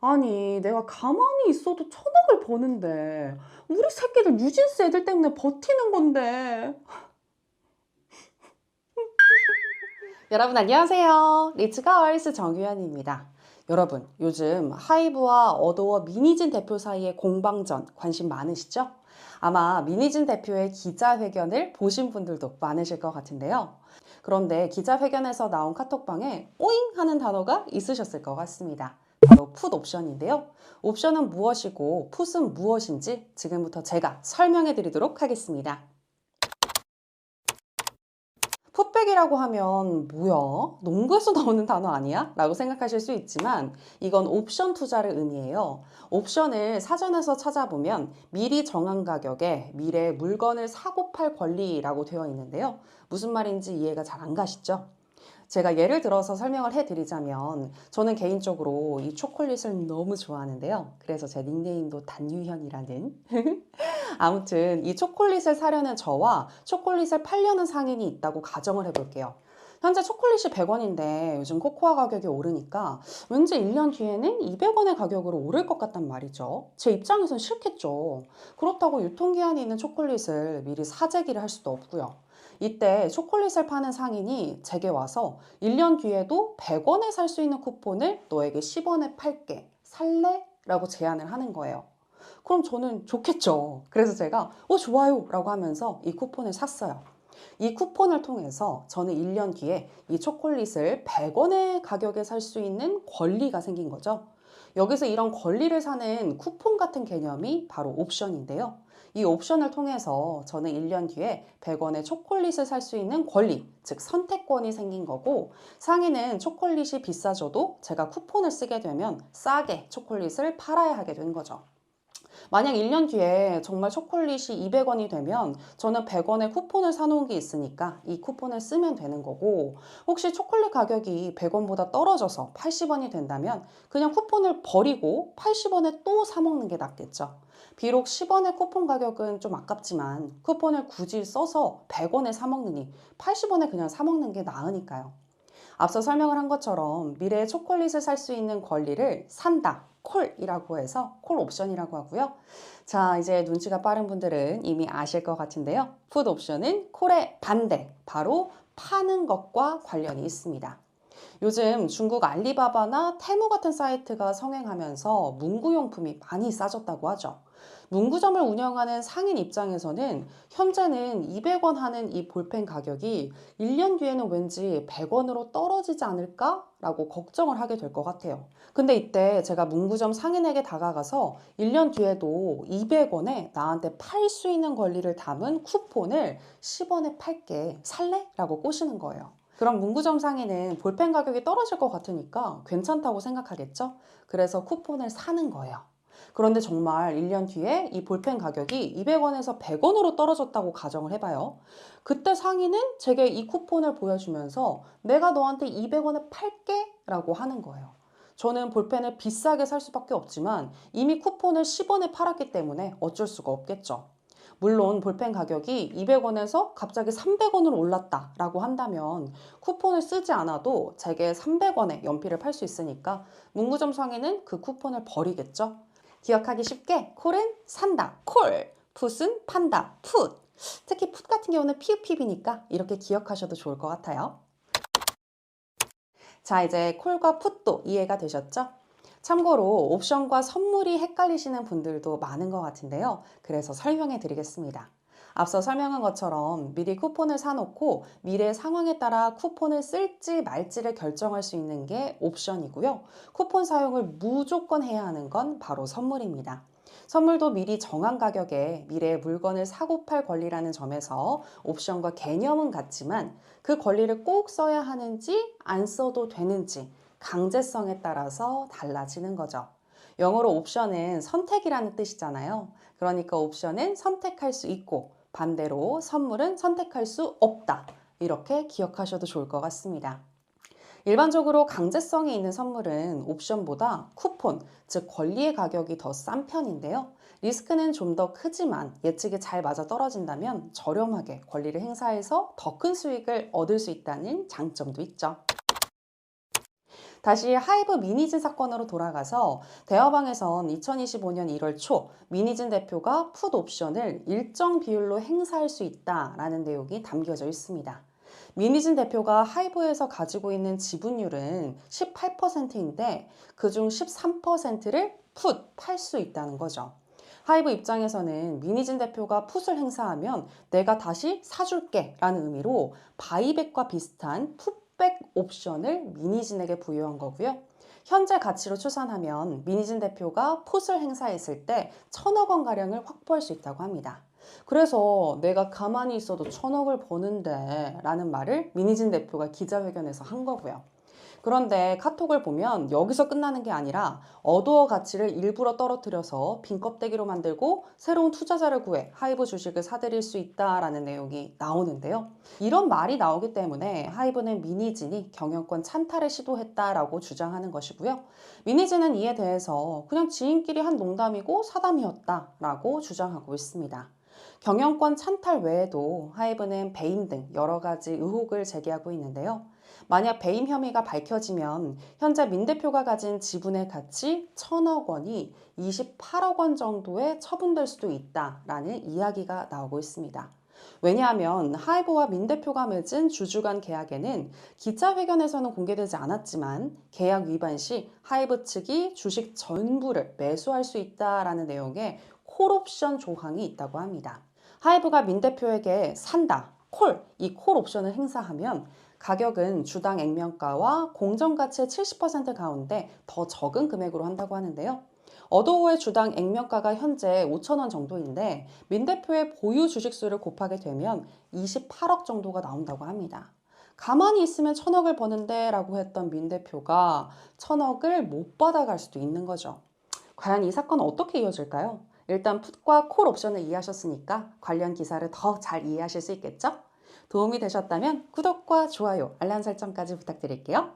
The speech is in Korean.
아니, 내가 가만히 있어도 천억을 버는데, 우리 새끼들 뉴진스 애들 때문에 버티는 건데. 여러분 안녕하세요. 리츠가얼스 정유현입니다. 여러분, 요즘 하이브와 어도어 미니진 대표 사이의 공방전 관심 많으시죠? 아마 미니진 대표의 기자회견을 보신 분들도 많으실 것 같은데요. 그런데 기자회견에서 나온 카톡방에 오잉 하는 단어가 있으셨을 것 같습니다. 바로 풋 옵션인데요. 옵션은 무엇이고 풋은 무엇인지 지금부터 제가 설명해 드리도록 하겠습니다. 풋백이라고 하면 뭐야? 농구에서 나오는 단어 아니야? 라고 생각하실 수 있지만 이건 옵션 투자를 의미해요. 옵션을 사전에서 찾아보면 미리 정한 가격에 미래 물건을 사고 팔 권리라고 되어 있는데요. 무슨 말인지 이해가 잘 안 가시죠? 제가 예를 들어서 설명을 해드리자면 저는 개인적으로 이 초콜릿을 너무 좋아하는데요. 그래서 제 닉네임도 단유현이라는 아무튼 이 초콜릿을 사려는 저와 초콜릿을 팔려는 상인이 있다고 가정을 해볼게요. 현재 초콜릿이 100원인데 요즘 코코아 가격이 오르니까 왠지 1년 뒤에는 200원의 가격으로 오를 것 같단 말이죠. 제 입장에선 싫겠죠. 그렇다고 유통기한이 있는 초콜릿을 미리 사재기를 할 수도 없고요. 이때 초콜릿을 파는 상인이 제게 와서 1년 뒤에도 100원에 살 수 있는 쿠폰을 너에게 10원에 팔게. 살래? 라고 제안을 하는 거예요. 그럼 저는 좋겠죠. 그래서 제가 좋아요 라고 하면서 이 쿠폰을 샀어요. 이 쿠폰을 통해서 저는 1년 뒤에 이 초콜릿을 100원의 가격에 살 수 있는 권리가 생긴 거죠. 여기서 이런 권리를 사는 쿠폰 같은 개념이 바로 옵션인데요. 이 옵션을 통해서 저는 1년 뒤에 100원의 초콜릿을 살 수 있는 권리, 즉 선택권이 생긴 거고, 상인은 초콜릿이 비싸져도 제가 쿠폰을 쓰게 되면 싸게 초콜릿을 팔아야 하게 된 거죠. 만약 1년 뒤에 정말 초콜릿이 200원이 되면 저는 100원의 쿠폰을 사놓은 게 있으니까 이 쿠폰을 쓰면 되는 거고, 혹시 초콜릿 가격이 100원보다 떨어져서 80원이 된다면 그냥 쿠폰을 버리고 80원에 또 사먹는 게 낫겠죠. 비록 10원의 쿠폰 가격은 좀 아깝지만 쿠폰을 굳이 써서 100원에 사먹느니 80원에 그냥 사먹는 게 나으니까요. 앞서 설명을 한 것처럼 미래의 초콜릿을 살 수 있는 권리를 산다, 콜이라고 해서 콜 옵션이라고 하고요. 자, 이제 눈치가 빠른 분들은 이미 아실 것 같은데요. 풋 옵션은 콜의 반대, 바로 파는 것과 관련이 있습니다. 요즘 중국 알리바바나 테무 같은 사이트가 성행하면서 문구용품이 많이 싸졌다고 하죠. 문구점을 운영하는 상인 입장에서는 현재는 200원 하는 이 볼펜 가격이 1년 뒤에는 왠지 100원으로 떨어지지 않을까? 라고 걱정을 하게 될 것 같아요. 근데 이때 제가 문구점 상인에게 다가가서 1년 뒤에도 200원에 나한테 팔 수 있는 권리를 담은 쿠폰을 10원에 팔게. 살래? 라고 꼬시는 거예요. 그럼 문구점 상인은 볼펜 가격이 떨어질 것 같으니까 괜찮다고 생각하겠죠? 그래서 쿠폰을 사는 거예요. 그런데 정말 1년 뒤에 이 볼펜 가격이 200원에서 100원으로 떨어졌다고 가정을 해봐요. 그때 상인은 제게 이 쿠폰을 보여주면서 내가 너한테 200원에 팔게 라고 하는 거예요. 저는 볼펜을 비싸게 살 수밖에 없지만 이미 쿠폰을 10원에 팔았기 때문에 어쩔 수가 없겠죠. 물론 볼펜 가격이 200원에서 갑자기 300원으로 올랐다라고 한다면 쿠폰을 쓰지 않아도 제게 300원에 연필을 팔 수 있으니까 문구점 상인은 그 쿠폰을 버리겠죠. 기억하기 쉽게 콜은 산다, 콜, 풋은 판다, 풋. 특히 풋 같은 경우는 피읍피비니까 이렇게 기억하셔도 좋을 것 같아요. 자, 이제 콜과 풋도 이해가 되셨죠? 참고로 옵션과 선물이 헷갈리시는 분들도 많은 것 같은데요. 그래서 설명해 드리겠습니다. 앞서 설명한 것처럼 미리 쿠폰을 사놓고 미래 상황에 따라 쿠폰을 쓸지 말지를 결정할 수 있는 게 옵션이고요. 쿠폰 사용을 무조건 해야 하는 건 바로 선물입니다. 선물도 미리 정한 가격에 미래의 물건을 사고 팔 권리라는 점에서 옵션과 개념은 같지만 그 권리를 꼭 써야 하는지 안 써도 되는지 강제성에 따라서 달라지는 거죠. 영어로 옵션은 선택이라는 뜻이잖아요. 그러니까 옵션은 선택할 수 있고 반대로 선물은 선택할 수 없다. 이렇게 기억하셔도 좋을 것 같습니다. 일반적으로 강제성이 있는 선물은 옵션보다 쿠폰, 즉 권리의 가격이 더 싼 편인데요. 리스크는 좀 더 크지만 예측이 잘 맞아 떨어진다면 저렴하게 권리를 행사해서 더 큰 수익을 얻을 수 있다는 장점도 있죠. 다시 하이브 미니진 사건으로 돌아가서 대화방에선 2025년 1월 초 미니진 대표가 풋 옵션을 일정 비율로 행사할 수 있다라는 내용이 담겨져 있습니다. 미니진 대표가 하이브에서 가지고 있는 지분율은 18%인데 그중 13%를 풋 팔 수 있다는 거죠. 하이브 입장에서는 미니진 대표가 풋을 행사하면 내가 다시 사줄게 라는 의미로 바이백과 비슷한 풋백 옵션을 미니진에게 부여한 거고요. 현재 가치로 추산하면 미니진 대표가 풋을 행사했을 때 1,000억 원 가량을 확보할 수 있다고 합니다. 그래서 내가 가만히 있어도 1,000억을 버는데 라는 말을 미니진 대표가 기자회견에서 한 거고요. 그런데 카톡을 보면 여기서 끝나는 게 아니라 어도어 가치를 일부러 떨어뜨려서 빈 껍데기로 만들고 새로운 투자자를 구해 하이브 주식을 사들일 수 있다라는 내용이 나오는데요. 이런 말이 나오기 때문에 하이브는 미니진이 경영권 찬탈을 시도했다라고 주장하는 것이고요. 미니진은 이에 대해서 그냥 지인끼리 한 농담이고 사담이었다라고 주장하고 있습니다. 경영권 찬탈 외에도 하이브는 배임 등 여러 가지 의혹을 제기하고 있는데요. 만약 배임 혐의가 밝혀지면 현재 민 대표가 가진 지분의 가치 1,000억 원이 28억 원 정도에 처분될 수도 있다라는 이야기가 나오고 있습니다. 왜냐하면 하이브와 민 대표가 맺은 주주 간 계약에는 기자회견에서는 공개되지 않았지만 계약 위반 시 하이브 측이 주식 전부를 매수할 수 있다라는 내용의 콜옵션 조항이 있다고 합니다. 하이브가 민 대표에게 산다, 이 콜 옵션을 행사하면 가격은 주당 액면가와 공정가치의 70% 가운데 더 적은 금액으로 한다고 하는데요. 어도우의 주당 액면가가 현재 5,000원 정도인데 민 대표의 보유 주식수를 곱하게 되면 28억 정도가 나온다고 합니다. 가만히 있으면 1,000억을 버는데 라고 했던 민 대표가 1,000억을 못 받아갈 수도 있는 거죠. 과연 이 사건은 어떻게 이어질까요? 일단 풋과 콜 옵션을 이해하셨으니까 관련 기사를 더 잘 이해하실 수 있겠죠? 도움이 되셨다면 구독과 좋아요, 알람 설정까지 부탁드릴게요.